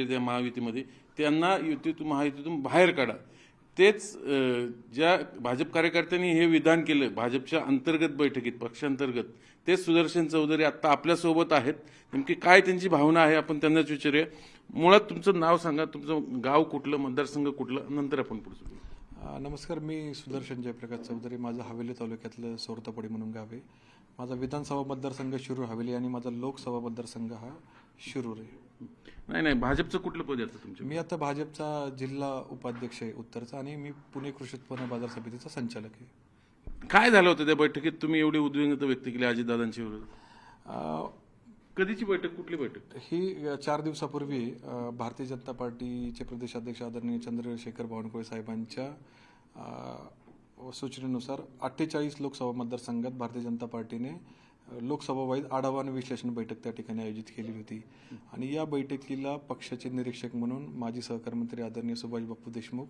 त्या महायुतीमध्ये त्यांना युतीतून महायुतीतून बाहेर काढा। तेच ज्या भाजप कार्यकर्त्यांनी हे विधान केलं भाजपच्या अंतर्गत बैठकीत पक्षांतर्गत, तेच सुदर्शन चौधरी आता आपल्यासोबत आहेत। नेमकी काय त्यांची भावना आहे आपण त्यांनाच विचारूया। मुळात तुमचं नाव सांगा, तुमचं गाव कुठलं, मतदारसंघ कुठलं, नंतर आपण पुढे बोलू। नमस्कार, मी सुदर्शन जयप्रकाश चौधरी। माझं हवेली तालुक्यातलं सोरतापडी म्हणून गाव आहे। माझा विधानसभा मतदारसंघ शिरूर हवेली आणि माझा लोकसभा मतदारसंघ हा शिरूर आहे। नाही, भाजपचं कुठलं पद आहे तुमचं? मी आता भाजपचा जिल्हा उपाध्यक्ष आहे उत्तरचा आणि मी पुणे कृषी उत्पन्न बाजार समितीचा संचालक आहे। काय झालं होतं त्या बैठकीत, तुम्ही एवढी उद्विग्नता व्यक्त केली अजितदादांच्या विरोधात? कधीची बैठक, कुठली बैठक? ही 4 दिवसापूर्वी भारतीय जनता पार्टीचे प्रदेशाध्यक्ष आदरणीय चंद्रशेखर बावनकुळे साहेबांच्या सूचनेनुसार 48 लोकसभा मतदारसंघात भारतीय जनता पार्टीने लोकसभा वाईज आढावा आणि विश्लेषण बैठक त्या ठिकाणी आयोजित केली होती। आणि या बैठकीला पक्षाचे निरीक्षक म्हणून माजी सहकार मंत्री आदरणीय सुभाष बापू देशमुख,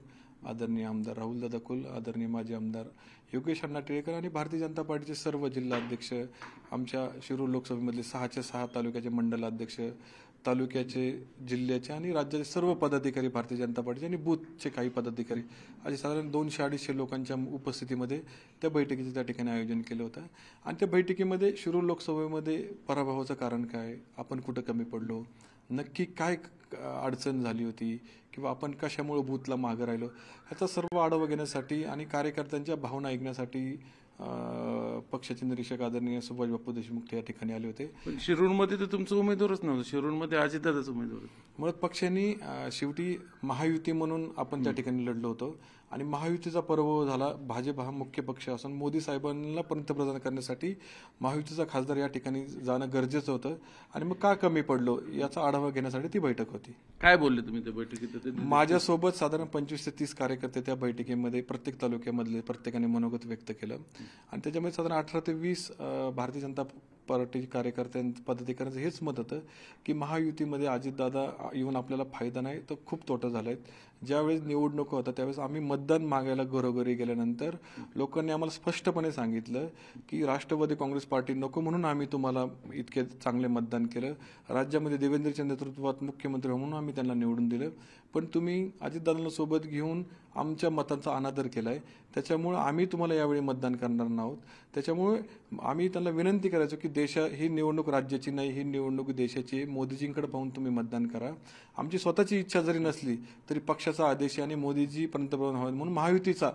आदरणीय आमदार राहुल दादा कुल, आदरणीय माजी आमदार योगेश अण्णा टिळेकर आणि भारतीय जनता पार्टीचे सर्व जिल्हाध्यक्ष, आमच्या शिरूर लोकसभेमधले 6च्या 6 तालुक्याचे मंडलाध्यक्ष, तालुक्याचे, जिल्ह्याचे आणि राज्याचे सर्व पदाधिकारी भारतीय जनता पार्टीचे आणि बूथचे काही पदाधिकारी असे साधारण 200-250 लोकांच्या उपस्थितीमध्ये त्या बैठकीचं त्या ठिकाणी आयोजन केलं होतं। आणि त्या बैठकीमध्ये शिरूर लोकसभेमध्ये पराभवाचं कारण काय, आपण कुठं कमी पडलो, नक्की काय अडचण झाली होती किंवा आपण कशामुळे बूथला मागं राहिलो, ह्याचा सर्व आढावा घेण्यासाठी आणि कार्यकर्त्यांच्या भावना ऐकण्यासाठी पक्षाचे निरीक्षक आदरणीय सुभाष बापू देशमुख त्या ठिकाणी आले होते। पण शिरूरमध्ये तर तुमचं उमेदवारच नव्हतं, शिरूरमध्ये अजितदादाच उमेदवार होते। मुळात पक्षांनी शेवटी महायुती म्हणून आपण त्या ठिकाणी लढलो होतो आणि महायुतीचा पराभव झाला। भाजप हा मुख्य पक्ष असून मोदी साहेबांना पंतप्रधान करण्यासाठी महायुतीचा खासदार या ठिकाणी जाणं गरजेचं होतं आणि मग का कमी पडलो याचा आढावा घेण्यासाठी ती बैठक होती। काय बोलले तुम्ही त्या बैठकीत? माझ्यासोबत साधारण 25 ते 30 कार्यकर्ते त्या बैठकीमध्ये प्रत्येक तालुक्यामधले प्रत्येकाने मनोगत व्यक्त केलं आणि त्याच्यामध्ये साधारण 18 ते 20 भारतीय जनता पार्टी पदाधिकाऱ्यांचं हेच मत होतं की महायुतीमध्ये अजितदादा येऊन आपल्याला फायदा नाही तर खूप तोटा झालाय। ज्यावेळेस निवडणूक होता त्यावेळेस आम्ही मतदान मागायला घरोघरी गेल्यानंतर लोकांनी आम्हाला स्पष्टपणे सांगितलं की राष्ट्रवादी काँग्रेस पार्टी नको म्हणून आम्ही तुम्हाला इतके चांगले मतदान केलं, राज्यामध्ये देवेंद्रच्या नेतृत्वात मुख्यमंत्री म्हणून आम्ही त्यांना निवडून दिलं, पण तुम्ही अजितदादांना सोबत घेऊन आमच्या मतांचा अनादर केलाय, त्याच्यामुळे आम्ही तुम्हाला यावेळी मतदान करणार नाहोत। त्याच्यामुळे आम्ही त्यांना विनंती करायचो की ही निवडणूक राज्याची नाही, ही निवडणूक देशाची, मोदीजींकडे पाहून तुम्ही मतदान करा। आमची स्वतःची इच्छा जरी नसली तरी पक्षाचा आदेश आहे आणि मोदीजी पंतप्रधान व्हावे म्हणून महायुतीचा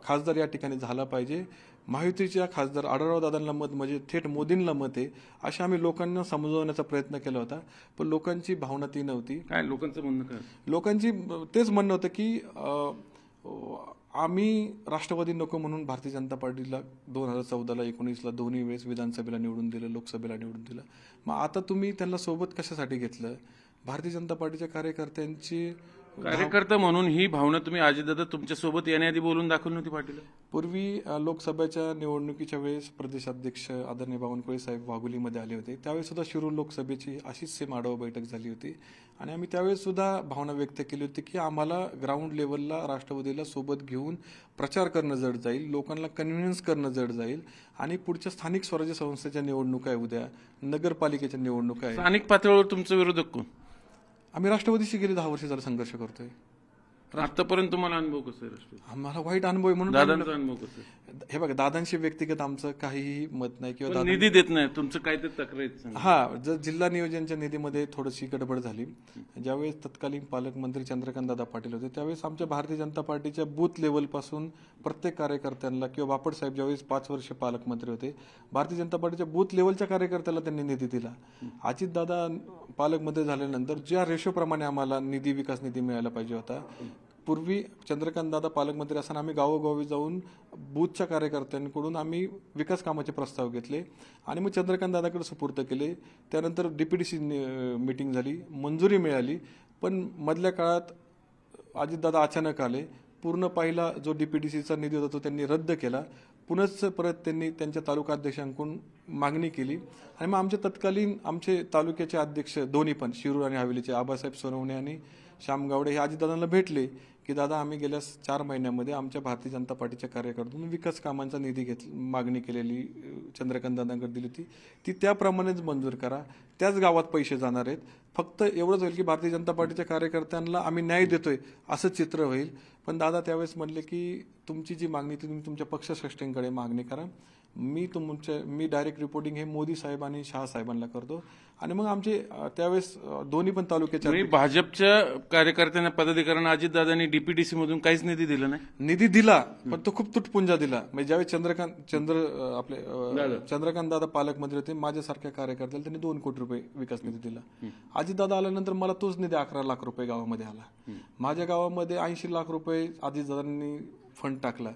खासदार या ठिकाणी झाला पाहिजे। महायुतीच्या खासदार आढळराव दादांना मत म्हणजे थेट मोदींना मत आहे अशा आम्ही लोकांना समजवण्याचा प्रयत्न केला होता, पण लोकांची भावना ती नव्हती। काय लोकांचं म्हणणं काय? लोकांची तेच म्हणणं होतं की आम्ही राष्ट्रवादी नको म्हणून भारतीय जनता पार्टीला 2014ला 19ला दोन्ही वेळेस विधानसभेला निवडून दिलं, लोकसभेला निवडून दिलं, मग आता तुम्ही त्यांना सोबत कशासाठी घेतलं? भारतीय जनता पार्टीच्या कार्यकर्ता म्हणून ही भावना तुम्ही अजितदादा तुमच्या सोबत येण्याआधी बोलून दाखवली नव्हती पार्टीला? पूर्वी लोकसभेच्या निवडणुकीच्या वेळेस प्रदेशाध्यक्ष आदरणीय बावनकुळे साहेब वाघोलीमध्ये आले होते, त्यावेळेस सुद्धा शिरूर लोकसभेची अशीच सेम आढावा बैठक झाली होती आणि आम्ही त्यावेळेस सुद्धा भावना व्यक्त केली होती की आम्हाला ग्राउंड लेवलला राष्ट्रवादीला सोबत घेऊन प्रचार करणं जड जाईल, लोकांना कन्व्हिन्स करणं जड जाईल आणि पुढच्या स्थानिक स्वराज्य संस्थेच्या निवडणुका आहे, उद्या नगरपालिकेच्या निवडणुका आहे। स्थानिक पातळीवर तुमचं विरोधक कोण? आम्ही राष्ट्रवादीशी गेली 10 वर्ष झालं संघर्ष करतोय। आतापर्यंत तुम्हाला अनुभव कसा आहे? आम्हाला वाईट अनुभव म्हणून दादांचा अनुभव कसा? हे बघा, दादांशी व्यक्तिगत आमचं काहीही मत नाही किंवा निधी देत नाही, तुमचं काय ते तक्रार? हा, जर जिल्हा नियोजनच्या निधीमध्ये थोडीशी गडबड झाली, ज्यावेळेस तत्कालीन पालकमंत्री चंद्रकांत दादा पाटील होते त्यावेळेस आमच्या भारतीय जनता पार्टीच्या बूथ लेवलपासून प्रत्येक कार्यकर्त्यांना किंवा बापट साहेब ज्यावेळेस 5 वर्ष पालकमंत्री होते, भारतीय जनता पार्टीच्या बूथ लेवलच्या कार्यकर्त्याला त्यांनी निधी दिला। अजितदादा पालकमंत्री झाल्यानंतर ज्या रेशोप्रमाणे आम्हाला विकास निधी मिळायला पाहिजे होता, पूर्वी चंद्रकांत दादा पालकमंत्री असताना आम्ही गावोगावी जाऊन बूथच्या कार्यकर्त्यांकडून आम्ही विकास कामाचे प्रस्ताव घेतले आणि मग चंद्रकांत दादाकडे सुपूर्द केले। त्यानंतर डीपीडीसी मीटिंग झाली, मंजुरी मिळाली, पण मधल्या काळात अजितदादा अचानक आले, पूर्ण पहिला जो डीपीडीसीचा निधी होता तो त्यांनी रद्द केला, पुनश्च परत त्यांनी त्यांच्या तालुका अध्यक्षांकडून मागणी केली आणि मग आमचे तत्कालीन आमचे तालुक्याचे अध्यक्ष दोन्ही पण शिरूर आणि हवेलीचे आबासाहेब सोनवणे आणि श्याम गावडे हे अजितदादांना भेटले की दादा आम्ही गेल्या 4 महिन्यामध्ये आमच्या भारतीय जनता पार्टीच्या कार्यकर्त्यांनी विकास कामांचा निधी मागणी केलेली चंद्रकांत दादांकडे दिली होती ती त्याप्रमाणेच मंजूर करा, त्याच गावात पैसे जाणार आहेत, फक्त एवढंच होईल की भारतीय जनता पार्टीच्या कार्यकर्त्यांना आम्ही न्याय देतोय असं चित्र होईल. पण दादा त्यावेळेस म्हणले की तुमची जी मागणी ती तुम्ही तुमच्या पक्षश्रेष्ठींकडे मागणी करा, मी डायरेक्ट रिपोर्टिंग हे मोदी साहेब आणि शहा साहेबांना करतो. आणि मग आमचे त्यावेळेस दोन्ही पण तालुक्याच्या भाजपच्या कार्यकर्त्यांना पदाधिकाऱ्यांना अजितदादांनी डीपीडीसी मधून काहीच निधी दिला नाही. निधी दिला पण तो खूप तुटपुंजा दिला. म्हणजे ज्यावेळेस चंद्रकांत दादा पालकमंत्री होते माझ्यासारख्या कार्यकर्त्याला त्यांनी 2 कोटी रुपये विकास निधी दिला. अजितदादा आल्यानंतर मला तोच निधी 11 लाख रुपये गावामध्ये आला. माझ्या गावामध्ये 80 लाख रुपये अजितदादांनी फंड टाकला.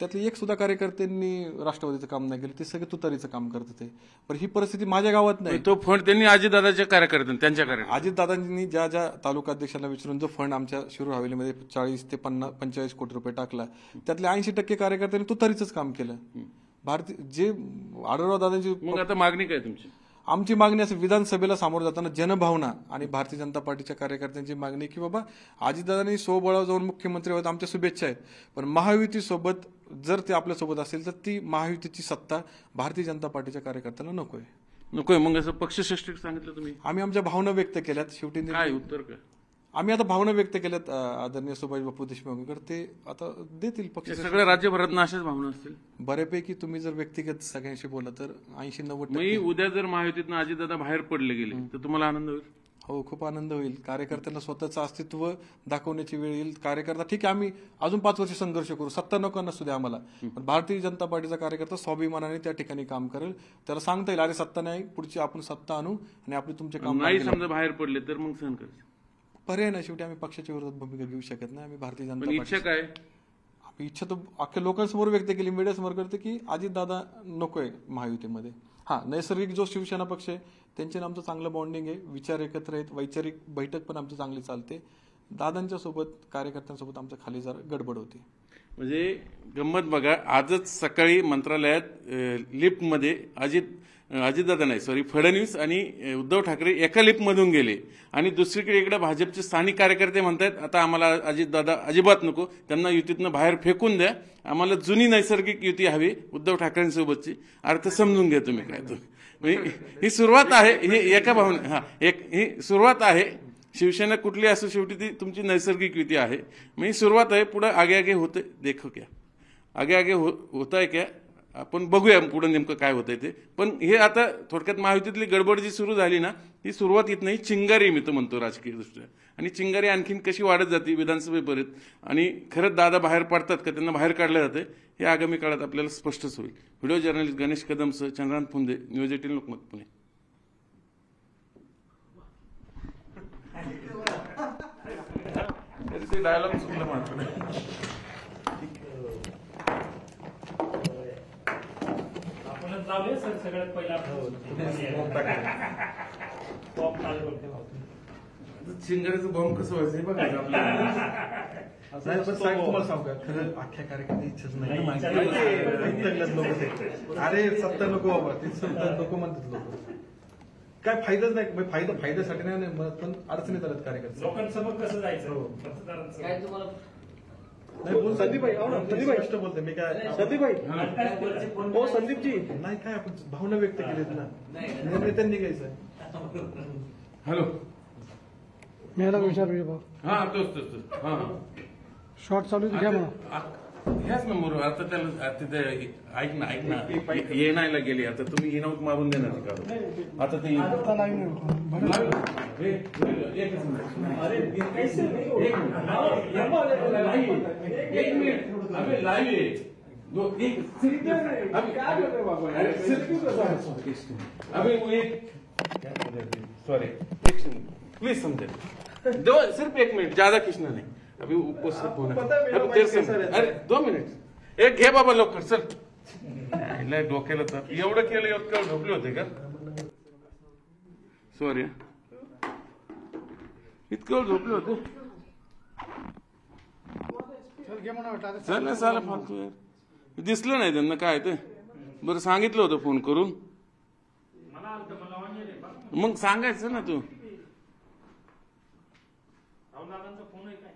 त्यातले एक सुद्धा कार्यकर्त्यांनी राष्ट्रवादीचं काम नाही केलं, ते सगळे तुतारीचं काम करत होते. पण ही परिस्थिती माझ्या गावात नाही. तो फंड त्यांनी अजितदादाच्या कार्यकर्त्यांनी त्यांच्याकडे अजितदादांनी ज्या तालुका अध्यक्षांना विचारून जो फंड आमच्या शिरूर हवेलीमध्ये 40 ते 45 कोटी रुपये टाकला त्यातले 80% कार्यकर्त्यांनी तुतारीचंच काम केलं. भारतीय जे आढळराव दादांची मग आता मागणी काय तुमची? आमची मागणी असं विधानसभेला सामोरं जाताना जनभावना आणि भारतीय जनता पार्टीच्या कार्यकर्त्यांची मागणी की बाबा अजितदादांनी स्वबळावर जाऊन मुख्यमंत्री होत आमच्या शुभेच्छा आहेत, पण महायुतीसोबत जर ते आपल्यासोबत असेल तर ती महायुतीची सत्ता भारतीय जनता पार्टीच्या कार्यकर्त्यांना नकोय. मग असं पक्षश्रेष्ठी सांगितलं तुम्ही? आम्ही आमच्या भावना व्यक्त केल्यात. शेवटी काय उत्तर काय? आम्ही आता भावना व्यक्त केल्यात आदरणीय सुभाष बापू देशमुखकर ते आता देतील. पक्ष सगळ्या राज्यभरात अशाच भावना असतील बऱ्यापैकी. तुम्ही जर व्यक्तिगत सगळ्यांशी बोला तर 80-90%. मी उद्या जर महायुतीतनं अजितदादा बाहेर पडले गेले तर तुम्हाला आनंद होईल? हो, खूप आनंद होईल. कार्यकर्त्यांना स्वतःचं अस्तित्व दाखवण्याची वेळ येईल. कार्यकर्ता ठीक आहे आम्ही अजून 5 वर्ष संघर्ष करू, सत्ता नको नसू द्या आम्हाला, पण भारतीय जनता पार्टीचा कार्यकर्ता स्वाभिमानाने त्या ठिकाणी काम करेल. त्याला सांगता येईल अरे सत्ता नाही, पुढची आपण सत्ता आणू आणि आपले तुमचे काम नाही. समजा बाहेर पडले तर मग सहन करायचं पर्याय नाही. शेवटी आम्ही पक्षाच्या विरोधात भूमिका घेऊ शकत नाही. आम्ही भारतीय जनता पार्टी. इच्छा काय? इच्छा तर अख्ख्या लोकांसमोर व्यक्त केली, मीडियासमोर करते की अजितदादा नकोय महायुतीमध्ये. हा, नैसर्गिक जो शिवसेना पक्ष आहे त्यांचे आमचं चांगलं बॉन्डिंग आहे, विचार एकत्र आहेत, वैचारिक बैठक पण आमची चांगली चालते. दादांच्या सोबत कार्यकर्त्यांसोबत आमचं खाली जरा गडबड होती. म्हणजे गंमत बघा, आजच सकाळी मंत्रालयात लिफ्टमध्ये फडणवीस आणि उद्धव ठाकरे एका लिफ्टमधून गेले आणि दुसरीकडे इकडे भाजपचे स्थानिक कार्यकर्ते म्हणतात आता आम्हाला अजितदादा अजिबात नको, त्यांना युतीतनं बाहेर फेकून द्या, आम्हाला जुनी नैसर्गिक युती हवी उद्धव ठाकरेंसोबतची. अर्थ समजून घ्या तुम्ही काय. म्हणजे ही सुरुवात आहे, ही एका भावना ही सुरुवात आहे. शिवसेना कुठली असो शेवटी ती तुमची नैसर्गिक युती आहे. मग ही सुरुवात आहे. पुढे आगे होते देखो क्या, आगे होत आहे क्या आपण बघूया पुढे नेमकं काय होतंय ते. पण हे आता थोडक्यात महायुतीतली गडबड जी सुरू झाली ना ती सुरुवात येत नाही, चिंगारी मी तर म्हणतो राजकीय दृष्ट्या. आणि चिंगारी आणखीन कशी वाढत जाते विधानसभेपर्यंत आणि खरंच दादा बाहेर पडतात का त्यांना बाहेर काढलं जाते हे आगामी काळात आपल्याला स्पष्टच होईल. व्हिडिओ जर्नलिस्ट गणेश कदमसह चंद्रकांत फुंदे, न्यूज 18 लोकमत, पुणे. डायलॉग चुकलं मात्र. सगळ्यात पहिला चिंगारीचं बॉम्ब कसं व्हायचं बघायचं आपल्याला. तुम्हाला सांगू का खरं अख्ख्या कार्यक्रमाची इच्छाच नाही. अरे सत्ता नको बाबा, ते सत्ता नको म्हणतात लोक. काय फायदाच नाही, फायद्यासाठी नाही पण अडचणीत आल्यात कार्यकर्ते. लोकांसमोर कसं जायचं काय तुम्हाला नाही बोल संदीपभाई, स्पष्ट बोलते मी. काय संदीपभाई, हो संदीपजी, नाही काय आपण भावना व्यक्त केलीत ना, निर्णय त्यांनी घ्यायचा. हॅलो, मेरा विचार भाऊ हा तोच हा शॉर्ट चालू घ्या म्हणा. ह्याच नंबरवर आता त्याला तिथे ऐक ना येणायला गेली. आता तुम्ही हिनावत मारून देणार का आता ते सॉरी प्लीज समझे सिर्फ 1 मिनट, ज्यादा खींचना नहीं. अभी उपस्थित होना अभी देर से. अरे 2 मिनिट एक घे बाबा लवकर चल. डोक्याला तर एवढं केलं इतकं ढोकले होते का? सॉरी इतकं झोपले होते. चल ना साला फालतू यार, दिसलं नाही त्यांना काय ते. बरं सांगितलं होतं फोन करून, मला आलं मला ऑनलाईन आहे बा. मग सांगायचं ना तू. राहुल दादांचा फोन आहे काय?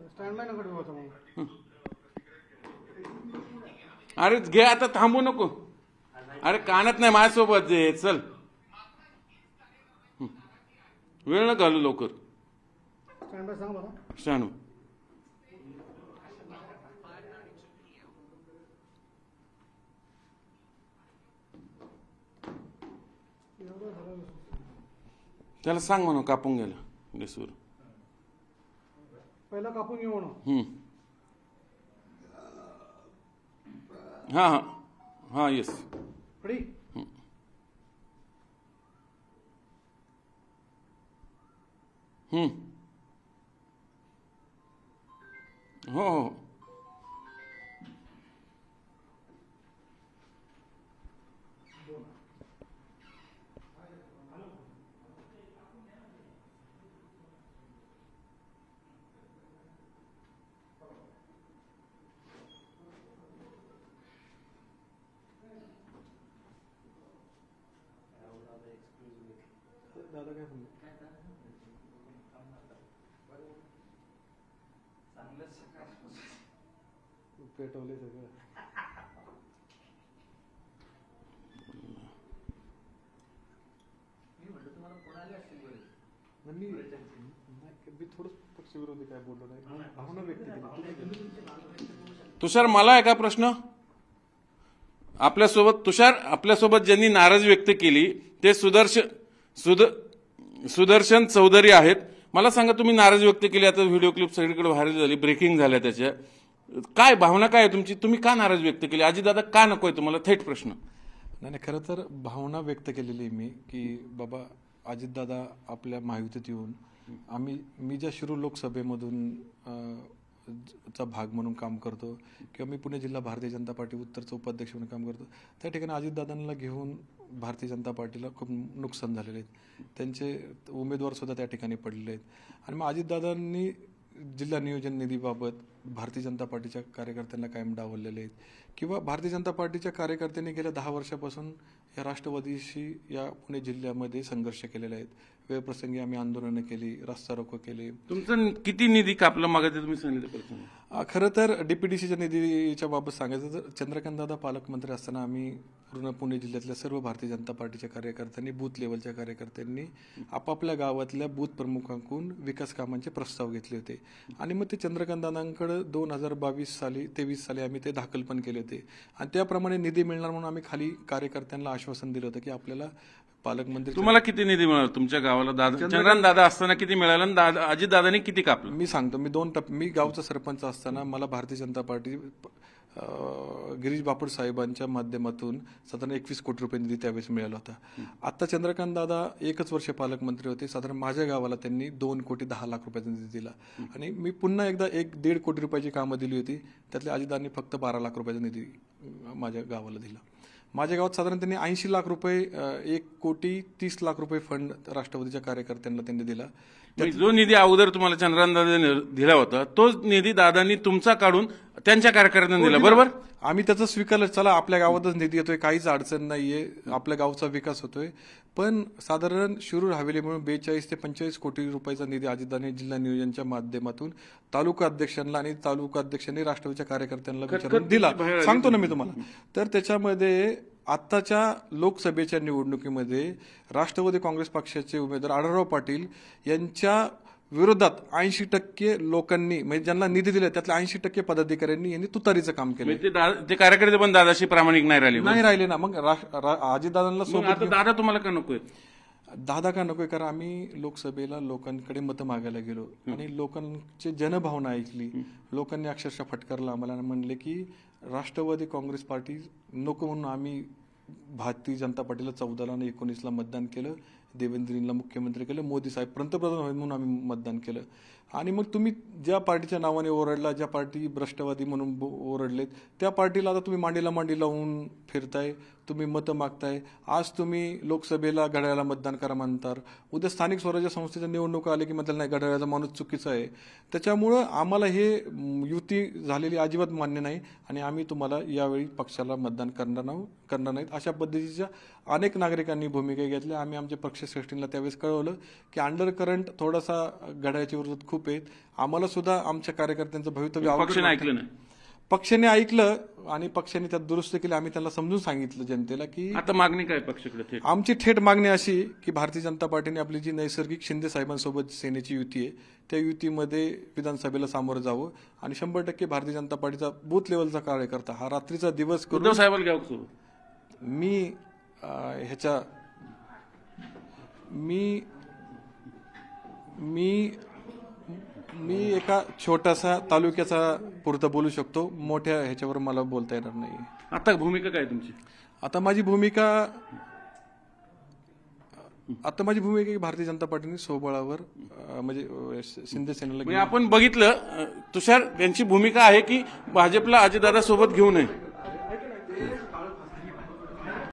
स्टँड बाय नको होतं मग. अरे घे आता, थांबू नको. अरे कानात नाही माझ्यासोबत जे, चल वेळ न घालू लवकर. स्टँड बाय सांग बरं. शानू त्याला सांग म्हणून कापून गेला गॅसवर. पहिला कापून घेऊ म्हणून. हा हा हा येस. रेडी. हो हो. दादा काय म्हणले? पेटवले सगळं. मी थोडं पक्षविरोधी काय बोललो नाही, भावना व्यक्त केली. तुषार मला आहे का प्रश्न? आपल्यासोबत ज्यांनी नाराजी व्यक्त केली ते सुदर्शन चौधरी आहेत. मला सांगा, तुम्ही नाराजी व्यक्त केली, आता व्हिडिओ क्लिप सगळीकडे व्हायरल झाली, ब्रेकिंग झाल्या त्याच्या, काय भावना काय आहे तुमची? तुम्ही का नाराजी व्यक्त केली? अजितदादा का नकोय तुम्हाला? थेट प्रश्न. नाही, खरं तर भावना व्यक्त केलेली मी की बाबा अजितदादा आपल्या महायुतीत येऊन मी ज्या शिरूर लोकसभेमधून चा भाग म्हणून काम करतो किंवा मी पुणे जिल्हा भारतीय जनता पार्टी उत्तरचा उपाध्यक्ष म्हणून काम करतो, त्या ठिकाणी अजितदादांना घेऊन भारतीय जनता पार्टीला खूप नुकसान झालेले आहेत. त्यांचे उमेदवार सुद्धा त्या ठिकाणी पडलेले आहेत. आणि मग अजितदादांनी जिल्हा नियोजन निधीबाबत भारतीय जनता पार्टीच्या कार्यकर्त्यांना कायम डावललेले आहेत किंवा भारतीय जनता पार्टीच्या कार्यकर्त्यांनी गेल्या 10 वर्षापासून या राष्ट्रवादीशी या पुणे जिल्ह्यामध्ये संघर्ष केलेले आहेत. वेळप्रसंगी आम्ही आंदोलनं केली, रस्ता रोको केले. तुमचं किती निधी कापला मागायचं तुम्ही सांगितलं? खरं तर डीपीडीसीच्या निधीच्या बाबत सांगायचं तर चंद्रकांतदादा पालकमंत्री असताना आम्ही पूर्ण पुणे जिल्ह्यातल्या सर्व भारतीय जनता पार्टीच्या कार्यकर्त्यांनी, बूथ लेवलच्या कार्यकर्त्यांनी आपापल्या गावातल्या बूथ प्रमुखांकडून विकास कामांचे प्रस्ताव घेतले होते आणि मग ते चंद्रकांतदादांकडे 2023 साली आम्ही ते दाखल पण केले होते आणि त्याप्रमाणे निधी मिळणार म्हणून आम्ही खाली कार्यकर्त्यांना आश्वासन दिलं होतं की आपल्याला पालकमंत्री. तुम्हाला किती निधी मिळाला तुमच्या गावाला? चंद्रकांतदादा असताना किती मिळाला आणि अजितदादांनी किती कापलं? मी सांगतो, मी गावचा सरपंच असताना मला भारतीय जनता पार्टी गिरीश बापट साहेबांच्या माध्यमातून साधारण 21 कोटी रुपये निधी त्यावेळेस मिळाला होता. आता चंद्रकांतदादा 1 वर्ष पालकमंत्री होते, साधारण माझ्या गावाला त्यांनी 2,10,00,000 रुपयाचा निधी दिला आणि मी पुन्हा एकदा 1-1.5 कोटी रुपयाची कामं दिली होती. त्यातल्या अजितदादांनी फक्त 12 लाख रुपयाचा निधी माझ्या गावाला दिला. माझ्या गावात साधारण त्यांनी 80 लाख रुपये, 1,30,00,000 रुपये फंड राष्ट्रवादीच्या कार्यकर्त्यांना त्यांनी दिला. जो निधी अगोदर तुम्हाला चंद्रकांतदादांनी दिला होता तोच निधी दादांनी तुमचा काढून त्यांच्या कार्यकर्त्यांना दिला, बरोबर? आम्ही त्याचं स्वीकारलं, चला आपल्या गावातच निधी येतोय, काहीच अडचण नाहीये, आपल्या गावचा विकास होतोय. पण साधारण शिरूर हवेली म्हणून 42 ते 45 कोटी रुपयाचा निधी अजितदादांनी जिल्हा नियोजनच्या माध्यमातून तालुका अध्यक्षांना आणि तालुका अध्यक्षांनी राष्ट्रवादीच्या कार्यकर्त्यांना विचारून दिला. सांगतो ना मी तुम्हाला. तर त्याच्यामध्ये आत्ताच्या लोकसभेच्या निवडणुकीमध्ये राष्ट्रवादी काँग्रेस पक्षाचे उमेदवार आढळराव पाटील यांच्या विरोधात 80% लोकांनी, म्हणजे ज्यांना निधी दिला त्यातल्या 80% पदाधिकाऱ्यांनी यांनी तुतारीचं काम केलं. ते कार्यकर्ते पण दादाशी प्रामाणिक नाही राहिले ना. मग अजितदादांना सोबत. आता दादा तुम्हाला का नकोय? दादा का नकोय? कारण आम्ही लोकसभेला लोकांकडे मतं मागायला गेलो आणि लोकांची जनभावना ऐकली. लोकांनी अक्षरशः फटकारलं आम्हाला आणि म्हणले की राष्ट्रवादी काँग्रेस पार्टी नको म्हणून आम्ही भारतीय जनता पार्टीला 14 आणि 19 मतदान केलं, देवेंद्रजींना मुख्यमंत्री केलं, मोदी साहेब पंतप्रधान होईल म्हणून आम्ही मतदान केलं. आणि मग तुम्ही ज्या पार्टीच्या नावाने ओरडला, ज्या पार्टी भ्रष्टवादी म्हणून ओरडलेत, त्या पार्टीला आता तुम्ही मांडीला मांडी लावून फिरताय, तुम्ही मतं मागताय. आज तुम्ही लोकसभेला घड्याळाला मतदान करा म्हणतात, उद्या स्थानिक स्वराज्य संस्थेच्या निवडणुका आले की म्हणतात नाही घड्याळाचा माणूस चुकीचा आहे. त्याच्यामुळं आम्हाला हे युती झालेली अजिबात मान्य नाही आणि आम्ही तुम्हाला यावेळी पक्षाला मतदान करणार नाहीत. अशा पद्धतीच्या अनेक नागरिकांनी भूमिका घेतल्या. आम्ही आमच्या पक्षश्रेष्ठींना त्यावेळेस कळवलं की अंडर करंट थोडासा घड्याळाच्या विरोधात खूप आहेत. आम्हाला सुद्धा आमच्या कार्यकर्त्यांचं भवितव्य पक्षाने ऐकलं नाही. पक्षाने ऐकलं आणि पक्षाने त्यात दुरुस्त केली. आम्ही त्यांना समजून सांगितलं जनतेला की आता मागणी काय पक्षाकडे थेट? आमची थेट मागणी अशी की भारतीय जनता पार्टीने आपली जी नैसर्गिक शिंदे साहेबांसोबत सेनेची युती आहे त्या युतीमध्ये विधानसभेला सामोरं जावं आणि 100% भारतीय जनता पार्टीचा बूथ लेवलचा कार्यकर्ता हा रात्रीचा दिवस करून उद्धव साहेबांना घ्यावं सोबत. मी एका छोटासा तालुक्याचा पुरतं बोलू शकतो, मोठ्या ह्याच्यावर मला बोलता येणार नाही. आता भूमिका काय तुमची? आता माझी भूमिका की भारतीय जनता पार्टीने स्वबळावर म्हणजे शिंदे सेनेला म्हणजे आपण बघितलं तुषार यांची भूमिका आहे की भाजपला अजितदादा सोबत घेऊ नये.